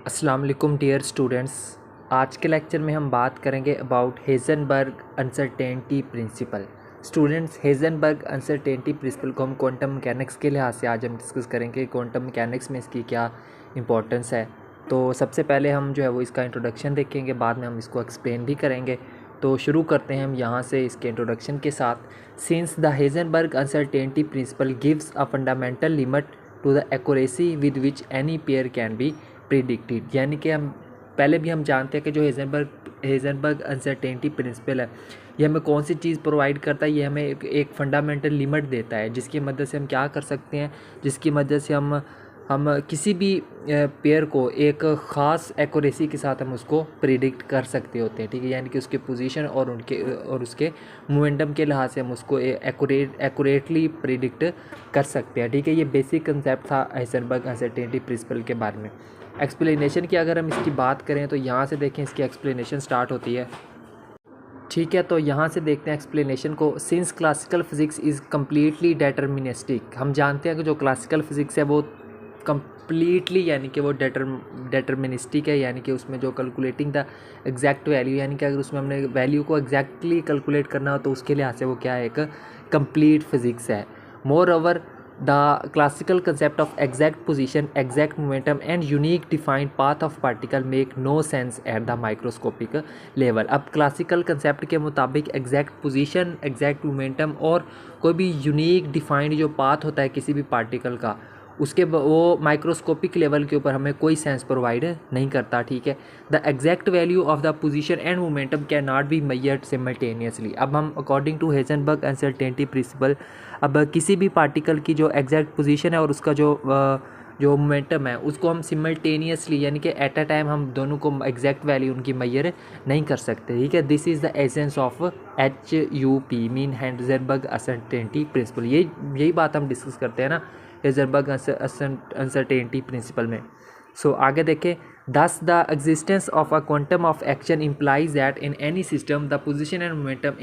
अस्सलाम वालेकुम dear students. आज के लेक्चर में हम बात करेंगे about Heisenberg uncertainty principle. Students, Heisenberg uncertainty principle को हम क्वांटम मैकेनिक्स के लिहाज से आज हम डिस्कस करेंगे। क्वांटम मैकेनिक्स में इसकी क्या इंपॉर्टेंस है। तो सबसे पहले हम जो है वो इसका इंट्रोडक्शन देखेंगे, बाद में हम इसको एक्सप्लेन भी करेंगे। तो शुरू करते हैं हम यहाँ से इसके इंट्रोडक्शन के साथ। Since the Heisenberg uncertainty principle gives a fundamental limit to the accuracy with which any pair can be predicted, यानी कि हम पहले भी हम जानते हैं कि जो हेज़नबर्ग अनसर्टेनिटी प्रिंसिपल है, ये हमें कौन सी चीज़ प्रोवाइड करता है। ये हमें एक फंडामेंटल लिमिट देता है जिसकी मदद से हम क्या कर सकते हैं, जिसकी मदद से हम किसी भी पेयर को एक ख़ास एक्यूरेसी के साथ हम उसको प्रिडिक्ट कर सकते होते हैं। ठीक है, यानी कि उसके पोजीशन और उसके मोमेंटम के लिहाज से हम उसको एक्यूरेटली प्रिडिक्ट कर सकते हैं। ठीक है, ये बेसिक कंसेप्ट था हेज़नबर्ग अनसर्टेनिटी प्रिंसिपल के बारे में। एक्सप्लेनेशन की अगर हम इसकी बात करें तो यहाँ से देखें, इसकी एक्सप्लेनेशन स्टार्ट होती है। ठीक है, तो यहाँ से देखते हैं एक्सप्लेनेशन को। Since classical physics is completely deterministic, हम जानते हैं कि जो क्लासिकल फिज़िक्स है वो कम्प्लीटली यानी कि वो डेटर्मिनिस्टिक है, यानी कि उसमें जो कैलकुलेटिंग द एग्जैक्ट वैल्यू, यानी कि अगर उसमें हमने वैल्यू को एग्जैक्टली कैलकुलेट करना हो तो उसके लिहाज से वो क्या है, एक कंप्लीट फिज़िक्स है। Moreover the classical concept of exact position, exact momentum and unique defined path of particle make no sense at the microscopic level. अब क्लासिकल कंसेप्ट के मुताबिक एग्जैक्ट पोजीशन, एग्जैक्ट मोमेंटम और कोई भी unique defined जो path होता है किसी भी पार्टिकल का, उसके वो माइक्रोस्कोपिक लेवल के ऊपर हमें कोई सेंस प्रोवाइड नहीं करता। ठीक है, the exact value of the position and momentum can not be measured simultaneously. अब हम अकॉर्डिंग टू हेज़नबर्ग अनसर्टेनिटी प्रिंसिपल, अब किसी भी पार्टिकल की जो एग्जैक्ट पोजीशन है और उसका जो मोमेंटम है उसको हम सिमल्टेनियसली यानी कि एट अ टाइम हम दोनों को एग्जैक्ट वैल्यू उनकी मेजर नहीं कर सकते। ठीक है, this is the essence of HUP mean Heisenberg uncertainty principle. यही बात हम डिस्कस करते हैं ना हेज़नबर्ग अनसर्टेनिटी प्रिंसिपल में। सो आगे देखें, thus the existence of a quantum of action implies that in any system the position and momentum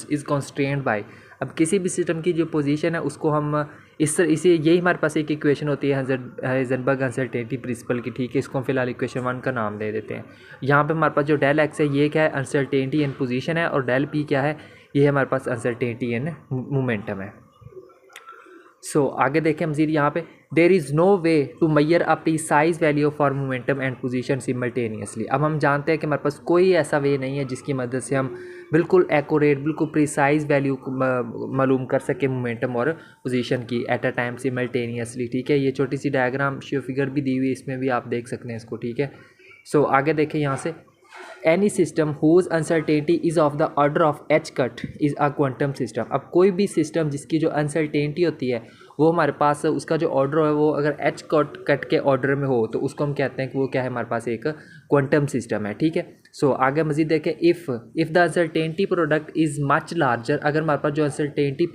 is constrained by। अब किसी भी सिस्टम की जो पोजीशन है उसको हम इसे यही हमारे पास एक इक्वेशन होती है हेज़नबर्ग अनसर्टेनिटी प्रिंसिपल की। ठीक है, इसको हम फिलहाल इक्वेशन 1 का नाम दे देते हैं। यहाँ पे हमारे पास जो डेल एक्स है ये क्या है, अनसर्टेनिटी इन पोजीशन है, और डेल पी क्या है, ये हमारे पास अनसर्टेनिटी इन मोमेंटम है। सो आगे देखें मज़ीद यहाँ पे, there is no way to measure a precise value for momentum and position simultaneously. अब हम जानते हैं कि हमारे पास कोई ऐसा वे नहीं है जिसकी मदद से हम बिल्कुल एक्यूरेट, बिल्कुल प्रीसाइज वैल्यू मालूम कर सके मोमेंटम और पोजीशन की एट अ टाइम सिमल्टेनियसली। ठीक है, ये छोटी सी डायग्राम फिगर भी दी हुई है, इसमें भी आप देख सकते हैं इसको। ठीक है, सो आगे देखें यहाँ से, any system whose uncertainty is of the order of h cut is a quantum system. अब कोई भी सिस्टम जिसकी जो अनसर्टेनिटी होती है वो हमारे पास उसका जो ऑर्डर है वो अगर एच कट के ऑर्डर में हो तो उसको हम कहते हैं कि वो क्या है, हमारे पास एक क्वांटम सिस्टम है। ठीक है, सो आगे मज़ीद देखें, if the uncertainty product is much larger, अगर हमारे पास जो अनसर्टेनिटी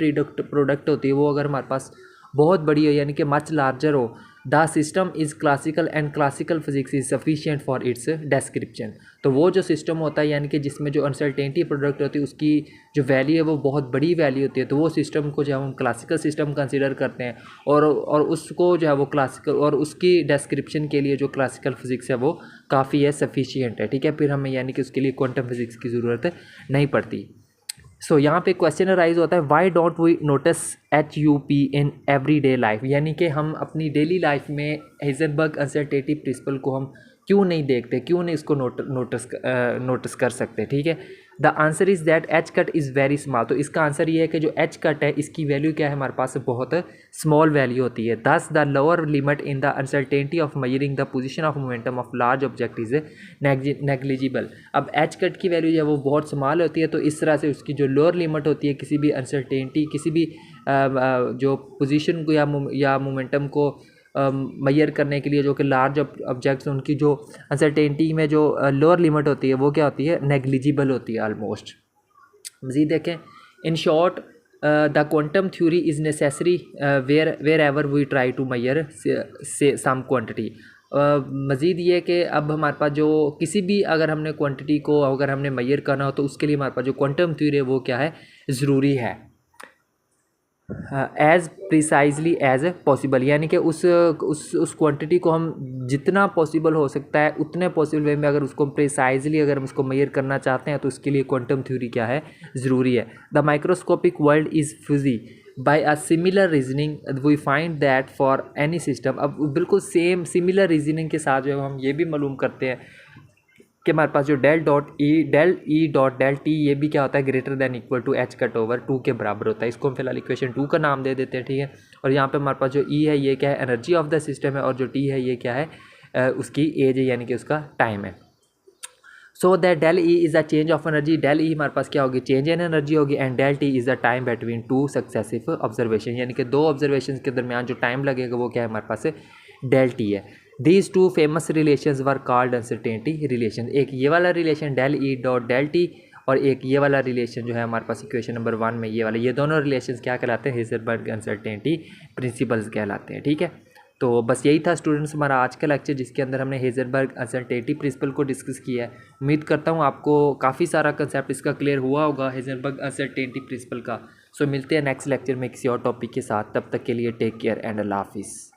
प्रोडक्ट होती है वो अगर हमारे पास बहुत बड़ी हो यानी कि मच लार्जर हो, the system is classical and classical physics is sufficient for its description. तो वो जो सिस्टम होता है यानी कि जिसमें जो अनसर्टेनिटी प्रोडक्ट होती है उसकी जो वैल्यू है वो बहुत बड़ी वैल्यू होती है, तो वो सिस्टम को जो हम क्लासिकल सिस्टम कंसिडर करते हैं, और उसको जो है वो क्लासिकल, और उसकी डिस्क्रिप्शन के लिए जो क्लासिकल फिजिक्स है वो काफ़ी है, सफिशिएंट है। ठीक है, फिर हमें यानी कि उसके लिए क्वांटम फिजिक्स की ज़रूरत नहीं पड़ती। सो यहाँ पे क्वेश्चन अराइज होता है, why don't we notice HUP in every day life, यानी कि हम अपनी डेली लाइफ में हेज़नबर्ग अनसर्टेनिटी प्रिंसिपल को हम क्यों नहीं देखते, क्यों नहीं इसको नोटिस कर सकते। ठीक है, the answer is that H cut is very small. तो इसका आंसर ये है कि जो एच कट है इसकी वैल्यू क्या है, हमारे पास बहुत स्मॉल वैल्यू होती है। दस the lower limit in the uncertainty of measuring the position of momentum of large object is negligible. अब एच कट की वैल्यू जो वो बहुत स्मॉल होती है, तो इस तरह से उसकी जो लोअर लिमिट होती है किसी भी अनसर्टेनिटी, किसी भी जो पोजीशन को या मोमेंटम को मेजर करने के लिए, जो कि लार्ज ऑब्जेक्ट्स उनकी जो अनसर्टेनिटी में जो लोअर लिमिट होती है वो क्या होती है, नेग्लिजिबल होती है ऑलमोस्ट। मज़ीद देखें, in short the quantum theory is necessary wherever we try to measure से सम क्वांटिटी। मज़ीद ये कि अब हमारे पास जो किसी भी अगर हमने क्वांटिटी को अगर हमने मेजर करना हो तो उसके लिए हमारे पास जो क्वांटम थ्योरी है वो क्या है, ज़रूरी है। एज़ प्रिसाइजली एज पॉसिबल, यानी कि उस क्वांटिटी को हम जितना पॉसिबल हो सकता है उतने पॉसिबल वे में अगर उसको प्रिसाइजली अगर हम उसको मेजर करना चाहते हैं तो उसके लिए क्वांटम थ्योरी क्या है, ज़रूरी है। The microscopic world is fuzzy by a similar reasoning we find that for any system. अब बिल्कुल सेम सिमिलर रीजनिंग के साथ जो हम ये भी मालूम करते हैं कि हमारे पास जो डेल टी ये भी क्या होता है, greater than equal to h cut over 2 के बराबर होता है। इसको हम फिलहाल इक्वेशन 2 का नाम दे देते हैं, ठीक है। और यहाँ पे हमारे पास जो ई है ये क्या है, एनर्जी ऑफ द सिस्टम है, और जो टी है ये क्या है, उसकी एज है, यानी कि उसका टाइम है। So that del E is a change of energy, del E हमारे पास क्या होगी, चेंज इन एनर्जी होगी, and del T is the time between two successive observation, यानी कि दो ऑब्जर्वेशन के दरमियान जो टाइम लगेगा वो क्या है हमारे पास डेल टी है। These two famous relations were called uncertainty relation. एक ये वाला relation del E dot del T, और एक ये वाला रिलेशन जो है हमारे पास इक्वेशन नंबर 1 में ये वाला, ये दोनों रिलेशंस क्या कहलाते हैं, हेज़नबर्ग अनसर्टेनिटी प्रिंसिपल्स कहलाते हैं, ठीक है। तो बस यही था स्टूडेंट्स हमारा आज का लेक्चर, जिसके अंदर हमने हेज़नबर्ग अनसर्टेनिटी प्रिंसिपल को डिस्कस किया है। उम्मीद करता हूँ आपको काफ़ी सारा कंसेप्ट इसका क्लियर हुआ होगा हेज़नबर्ग अनसर्टेनिटी प्रिंसिपल का। सो मिलते हैं नेक्स्ट लेक्चर में किसी और टॉपिक के साथ, तब तक के लिए टेक केयर एंड अल्लाह हाफिज़।